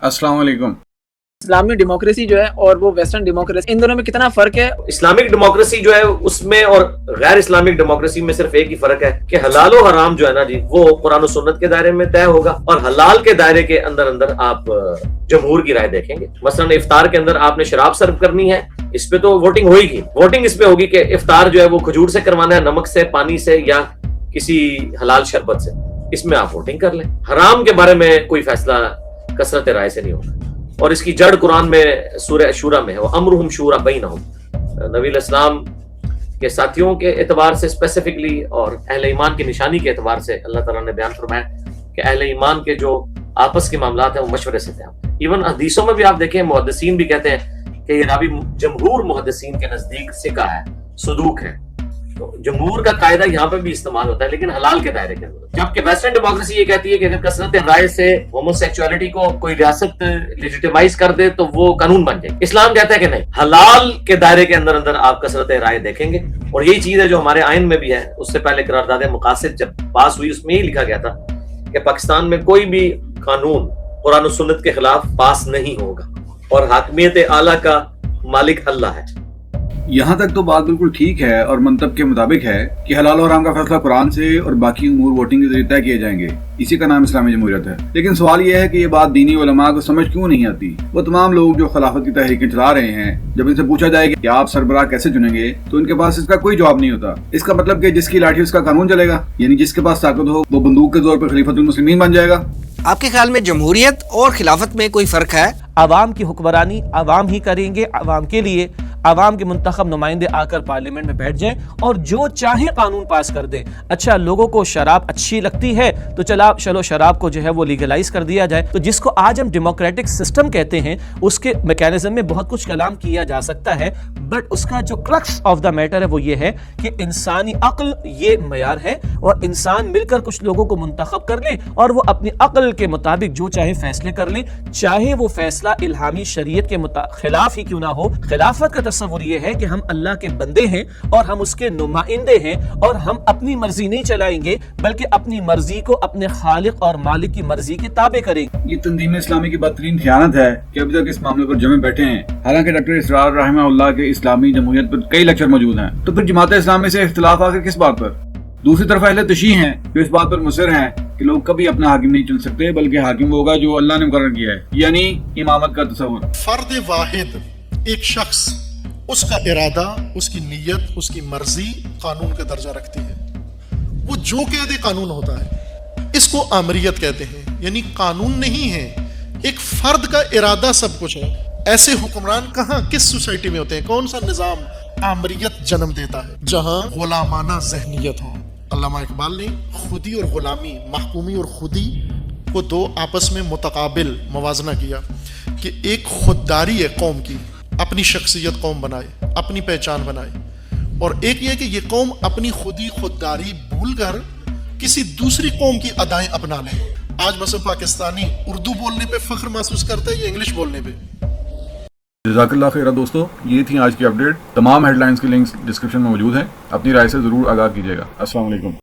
अस्सलाम वालेकुम। Islamic democracy जो है और वो वेस्टर्न डेमोक्रेसी, इन दोनों में कितना फर्क है? इस्लामिक डेमोक्रेसी जो है उसमें और गैर इस्लामिक डेमोक्रेसी में सिर्फ एक ही फर्क है कि हलाल और हराम जो है ना जी, वो कुरान और सुन्नत के दायरे में तय होगा, और हलाल के दायरे के अंदर अंदर आप जमहूर की राय देखेंगे। मसलन इफ्तार के अंदर आपने शराब सर्व करनी है, इस पे तो वोटिंग होगी। वोटिंग इस पे होगी कि इफ्तार जो है वो खजूर से करवाना है, नमक से, पानी से, या किसी हलाल शरबत से। इसमें आप वोटिंग कर लें। हराम के बारे में कोई फैसला कसरत राय से नहीं होगा, और इसकी जड़ कुरान में सूरह शूरा में है, वो अमरुहुम शूरा बैनहुम। नबी इस्लाम के साथियों के एतबार से स्पेसिफिकली और अहले ईमान की निशानी के एतबार से अल्लाह ताला ने बयान फरमाया कि अहले ईमान के जो आपस के मामलात हैं वो मशवरे से तय। इवन हदीसों में भी आप देखें, मुहद्दिसीन भी कहते हैं कि ये रावी जमहूर मुहद्दिसीन के नजदीक सिका है, सदूक है। तो जमहूर का कायदा यहाँ पे भी इस्तेमाल होता है, लेकिन हलाल के दायरे के अंदर। जबकि वेस्टर्न डेमोक्रेसी ये कहती है कि अगर कसरत राय से होमोसेक्सुअलिटी को कोई रियासत लेजिटिमाइज कर दे तो वो कानून बन जाए। इस्लाम कहता है कि नहीं, हलाल के दायरे के अंदर अंदर आप कसरत राय देखेंगे। और यही चीज है जो हमारे आइन में भी है। उससे पहले करारदाद मकासिद जब पास हुई, उसमें ही लिखा गया था कि पाकिस्तान में कोई भी कानून कुरान और सुन्नत के खिलाफ पास नहीं होगा, और हाकमियत आला का मालिक अल्लाह है। यहाँ तक तो बात बिल्कुल ठीक है और मंतब के मुताबिक है कि हलाल और हराम का फैसला कुरान से और बाकी उमूर वोटिंग के जरिए तय किए जाएंगे। इसी का नाम इस्लामी जमहूरियत है। लेकिन सवाल यह है कि ये बात दीनी उलमा को समझ क्यों नहीं आती। वो तमाम लोग जो खिलाफत की तहरीकें चला रहे हैं, जब इनसे पूछा जाए कि आप सरबराह कैसे चुनेंगे, तो इनके पास इसका कोई जवाब नहीं होता। इसका मतलब कि जिसकी लाठी उसका कानून चलेगा, यानी जिसके पास ताकत हो वो बंदूक के जोर पर खलीफतुल मुस्लिमीन बन जाएगा। आपके ख्याल में जमहूरियत और खिलाफत में कोई फर्क है? आवाम की हुक्मरानी आवाम ही करेंगे, आवाम के लिए आवाम के मुंतखब नुमाइंदे आकर पार्लियामेंट में बैठ जाएं और जो चाहे कानून पास कर दें। अच्छा, लोगों को शराब अच्छी लगती है तो चलो शराब को जो है वो लीगलाइज कर दिया जाए। तो जिसको आज हम डेमोक्रेटिक सिस्टम कहते हैं, उसके मैकेनिज्म में बहुत कुछ कलाम किया जा सकता है, बट उसका जो क्रक्स ऑफ द मैटर है वो ये है कि इंसानी अक्ल ये मयार है, और इंसान मिलकर कुछ लोगों को मुंतखब कर ले और वो अपनी अक्ल के मुताबिक जो चाहे फैसले कर ले, चाहे वो फैसला इल्हामी शरीयत के खिलाफ ही क्यों ना हो। खिलाफत का तस्वुर ये है कि हम अल्लाह के बंदे हैं और हम उसके नुमाइंदे हैं, और हम अपनी मर्जी नहीं चलाएंगे बल्कि अपनी मर्जी को अपने खालिक और मालिक की मर्जी के ताबे करेंगे। ये तंजीम इस्लामी की बदतरीन खयानत है कि अभी तक इस मामले पर जमे बैठे हैं। हालांकि डॉक्टर इसरार रहमहुल्लाह के इस्लामी जमहूरियत पर कई लेक्चर मौजूद हैं। तो फिर जमात इस्लामी से इख्तिलाफ आखिर किस बात पर? दूसरी तरफ अहले तशरीह हैं जो इस बात पर मुसर हैं कि लोग कभी अपना हाकिम नहीं चुन सकते, बल्कि हाकिम होगा जो अल्लाह ने मुकर्रर किया है, यानी इमामत का तस्वुर। फर्द वाहिद, एक शख्स, उसका इरादा, उसकी नीयत, उसकी मर्जी कानून का दर्जा रखती है। वो जो कह दे कानून होता है। इसको आमरियत कहते हैं, यानी कानून नहीं है, एक फर्द का इरादा सब कुछ है। ऐसे हुक्मरान कहाँ किस सोसाइटी में होते हैं? कौन सा निजाम आमरियत जन्म देता है? जहां गुलामाना ज़हनियत हो। अल्लामा इकबाल ने खुदी और गुलामी, महकूमी और खुदी को दो आपस में मुतकाबिल मवाजना किया कि एक खुददारी है कौम की, अपनी शख्सियत कौम बनाए, अपनी पहचान बनाए, और एक ये कि ये कौम अपनी खुददारी भूल कर किसी दूसरी कौम की अदाएं अपना ले। आज मसलन पाकिस्तानी उर्दू बोलने पे फख्र महसूस करता है या इंग्लिश बोलने पे। जज़ाकल्लाह खैर दोस्तों, ये थी आज की अपडेट। तमाम हेडलाइंस की लिंक्स डिस्क्रिप्शन में मौजूद हैं। अपनी राय से जरूर आगाह कीजिएगा। अस्सलाम वालेकुम।